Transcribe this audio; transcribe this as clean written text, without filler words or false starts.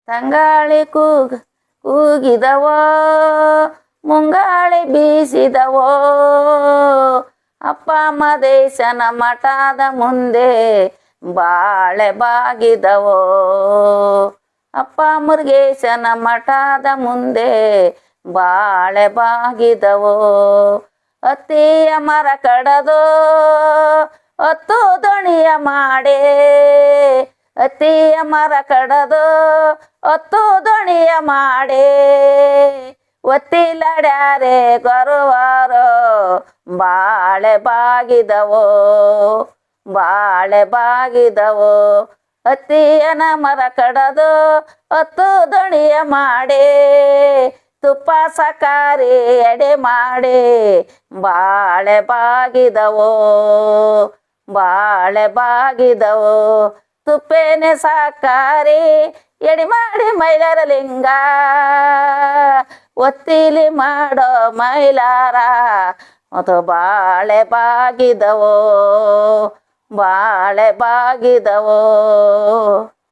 ತಂಗಾಳಿ ಕೂಗಿದವೋ, ಮುಂಗಾಳಿ ಬೀಸಿದವೋ, ಅಪ್ಪ ಮದೇಶನ ಮಠದ ಮುಂದೆ ಬಾಳೆ ಬಾಗಿದವೋ. ಅಪ್ಪ ಮುರುಗೇಶನ ಮಠದ ಮುಂದೆ ಬಾಳೆ ಬಾಗಿದವೋ. ಅತ್ತಿಯ ಮರ ಕಡದೋ ಹೊತ್ತು ದೋಣಿಯ ಮಾಡೇ, ಅತ್ತಿಯ ಮರ ಕಡದೋ ಹೊತ್ತು ದೋಣಿಯ ಮಾಡೇ, ಒತ್ತಿಲಡ್ಯಾರೆ ಗೊರುವಾರೋ ಬಾಳೆ ಬಾಗಿದವೋ, ಬಾಳೆ ಬಾಗಿದವೋ. ಅತ್ತಿಯನ ಮರ ಕಡದು ಹೊತ್ತು ದೋಣಿಯ ಮಾಡೇ, ತುಪ್ಪ ಸಕಾರಿ ಎಡೆ ಮಾಡಿ ಬಾಳೆ ಬಾಗಿದವೋ, ಬಾಳೆ ಬಾಗಿದವೋ. ತುಪ್ಪೇನೆ ಸಾಕಾರಿ ಎಡೆ ಮಾಡಿ ಮೈಲಾರ ಲಿಂಗ, ಒತ್ತಿಲಿ ಮಾಡೋ ಮೈಲಾರ ಮತ್ತು ಬಾಳೆ ಬಾಗಿದವೋ, ಬಾಳೆ ಬಾಗಿದವೋ.